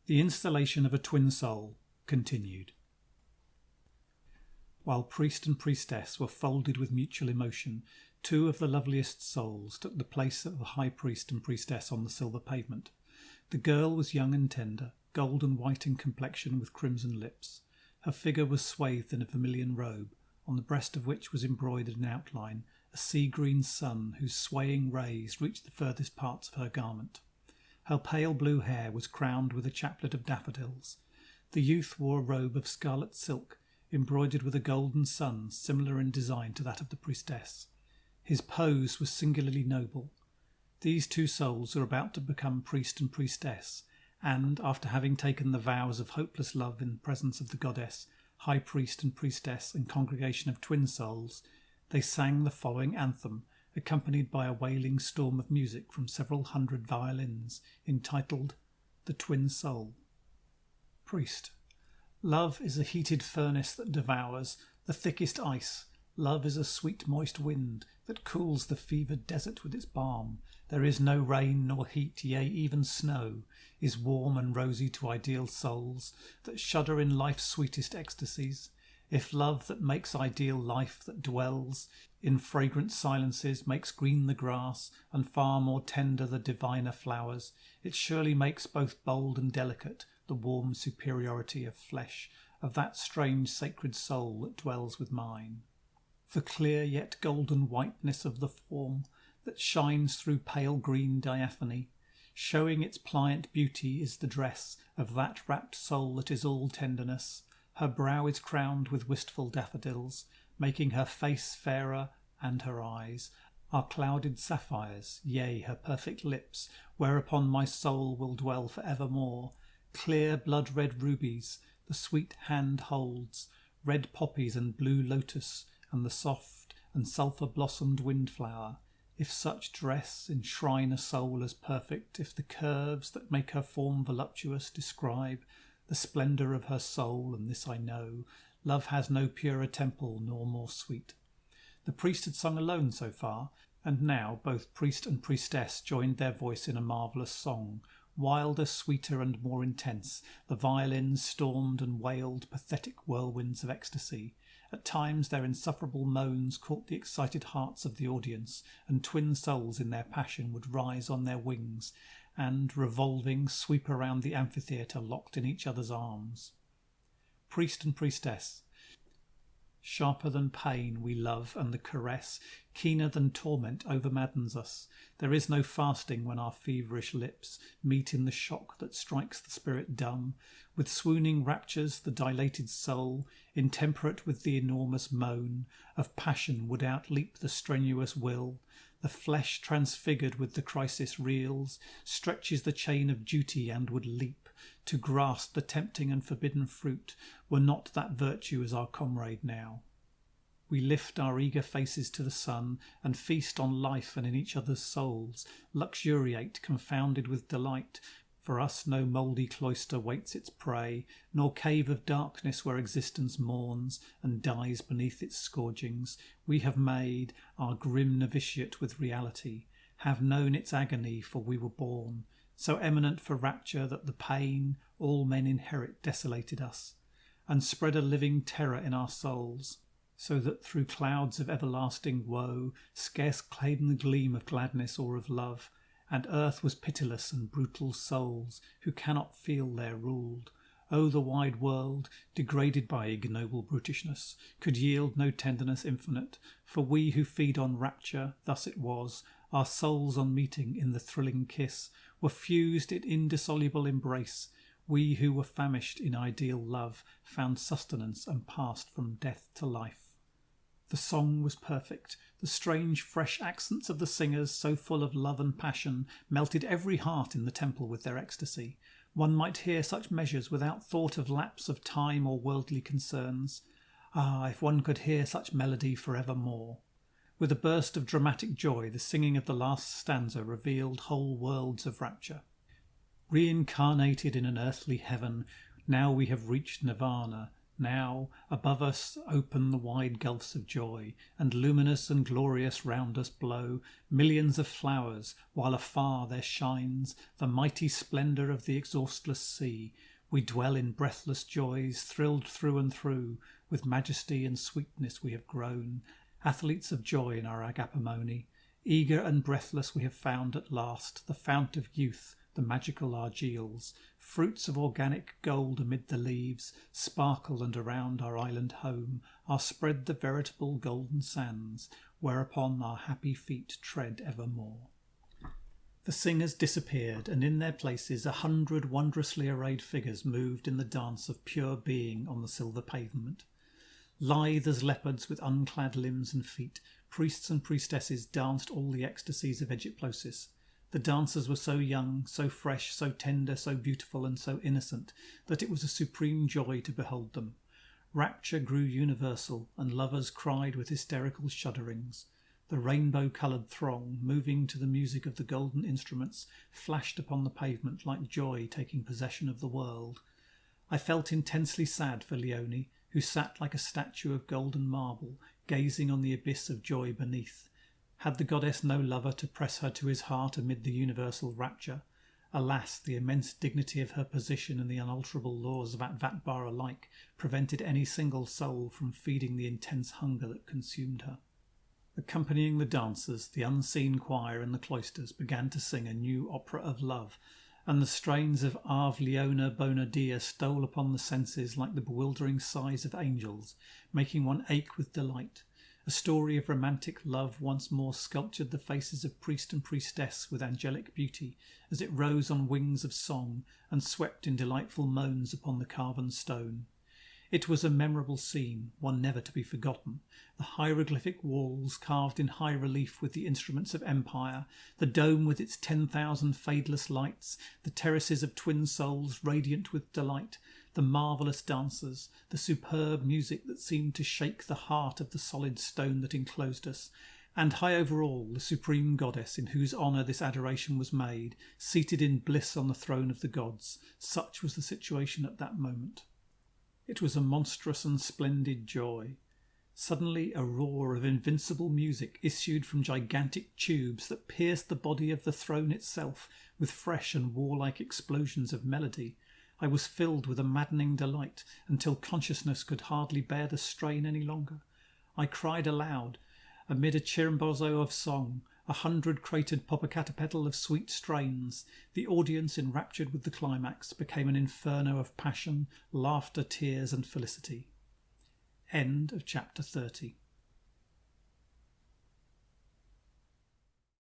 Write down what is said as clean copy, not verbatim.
The installation of a twin soul continued. While priest and priestess were folded with mutual emotion, two of the loveliest souls took the place of the high priest and priestess on the silver pavement. The girl was young and tender, golden white in complexion with crimson lips. Her figure was swathed in a vermilion robe, on the breast of which was embroidered in outline a sea-green sun whose swaying rays reached the furthest parts of her garment. Her pale blue hair was crowned with a chaplet of daffodils. The youth wore a robe of scarlet silk, embroidered with a golden sun similar in design to that of the priestess. His pose was singularly noble. These two souls were about to become priest and priestess, and, after having taken the vows of hopeless love in the presence of the goddess, high priest and priestess and congregation of twin souls, they sang the following anthem, accompanied by a wailing storm of music from several hundred violins, entitled The Twin Soul. Priest. Love is a heated furnace that devours the thickest ice. Love is a sweet moist wind that cools the fevered desert with its balm. There is no rain nor heat, yea, even snow is warm and rosy to ideal souls that shudder in life's sweetest ecstasies. If love that makes ideal life that dwells in fragrant silences makes green the grass and far more tender the diviner flowers, it surely makes both bold and delicate the warm superiority of flesh of that strange sacred soul that dwells with mine. The clear yet golden whiteness of the form that shines through pale green diaphany, showing its pliant beauty, is the dress of that rapt soul that is all tenderness. Her brow is crowned with wistful daffodils, making her face fairer, and her eyes are clouded sapphires, yea, her perfect lips, whereupon my soul will dwell for evermore. Clear blood-red rubies the sweet hand holds, red poppies and blue lotus, and the soft and sulphur-blossomed windflower. If such dress enshrine a soul as perfect, if the curves that make her form voluptuous describe the splendour of her soul, and this I know, love has no purer temple nor more sweet. The priest had sung alone so far, and now both priest and priestess joined their voice in a marvellous song, wilder, sweeter, and more intense. The violins stormed and wailed pathetic whirlwinds of ecstasy. At times their insufferable moans caught the excited hearts of the audience, and twin souls in their passion would rise on their wings and, revolving, sweep around the amphitheatre locked in each other's arms. Priest and priestess. Sharper than pain we love, and the caress, keener than torment, overmaddens us. There is no fasting when our feverish lips meet in the shock that strikes the spirit dumb. With swooning raptures the dilated soul, intemperate with the enormous moan of passion, would outleap the strenuous will. The flesh, transfigured with the crisis reels, stretches the chain of duty and would leap to grasp the tempting and forbidden fruit, were not that virtue as our comrade now. We lift our eager faces to the sun and feast on life, and in each other's souls luxuriate, confounded with delight. For us no mouldy cloister waits its prey, nor cave of darkness where existence mourns and dies beneath its scourgings. We have made our grim novitiate with reality, have known its agony, for we were born, so eminent for rapture that the pain all men inherit desolated us, and spread a living terror in our souls, so that through clouds of everlasting woe scarce came the gleam of gladness or of love, and earth was pitiless and brutal souls who cannot feel they're ruled. Oh, the wide world, degraded by ignoble brutishness, could yield no tenderness infinite, for we who feed on rapture, thus it was, our souls on meeting in the thrilling kiss, were fused in indissoluble embrace. We who were famished in ideal love found sustenance and passed from death to life. The song was perfect. The strange, fresh accents of the singers, so full of love and passion, melted every heart in the temple with their ecstasy. One might hear such measures without thought of lapse of time or worldly concerns. Ah, if one could hear such melody for evermore! With a burst of dramatic joy, the singing of the last stanza revealed whole worlds of rapture. Reincarnated in an earthly heaven, now we have reached nirvana, Now above us open the wide gulfs of joy, and luminous and glorious round us blow millions of flowers, while afar there shines the mighty splendour of the exhaustless sea. We dwell in breathless joys, thrilled through and through, with majesty and sweetness we have grown, athletes of joy in our agapimony. Eager and breathless we have found at last the fount of youth, the magical argiles, fruits of organic gold amid the leaves, sparkle, and around our island home are spread the veritable golden sands, whereupon our happy feet tread evermore. The singers disappeared, and in their places 100 wondrously arrayed figures moved in the dance of pure being on the silver pavement. Lithe as leopards with unclad limbs and feet, priests and priestesses danced all the ecstasies of Egyptlosis. The dancers were so young, so fresh, so tender, so beautiful, and so innocent that it was a supreme joy to behold them. Rapture grew universal, and lovers cried with hysterical shudderings. The rainbow-coloured throng, moving to the music of the golden instruments, flashed upon the pavement like joy taking possession of the world. I felt intensely sad for Leonie, who sat like a statue of golden marble, gazing on the abyss of joy beneath. Had the goddess no lover to press her to his heart amid the universal rapture? Alas, the immense dignity of her position and the unalterable laws of Atvatabar alike prevented any single soul from feeding the intense hunger that consumed her. Accompanying the dancers, the unseen choir in the cloisters began to sing a new opera of love, and the strains of Ave Leona Bona Dia stole upon the senses like the bewildering sighs of angels, making one ache with delight. A story of romantic love once more sculptured the faces of priest and priestess with angelic beauty as it rose on wings of song and swept in delightful moans upon the carven stone. It was a memorable scene, one never to be forgotten. The hieroglyphic walls carved in high relief with the instruments of empire, the dome with its 10,000 fadeless lights, the terraces of twin souls radiant with delight, the marvellous dancers, the superb music that seemed to shake the heart of the solid stone that enclosed us, and high over all, the supreme goddess in whose honour this adoration was made, seated in bliss on the throne of the gods. Such was the situation at that moment. It was a monstrous and splendid joy. Suddenly a roar of invincible music issued from gigantic tubes that pierced the body of the throne itself with fresh and warlike explosions of melody. I was filled with a maddening delight until consciousness could hardly bear the strain any longer. I cried aloud. Amid a chirimbozo of song, 100 cratered Popocatépetl of sweet strains, the audience, enraptured with the climax, became an inferno of passion, laughter, tears, and felicity. End of chapter 30.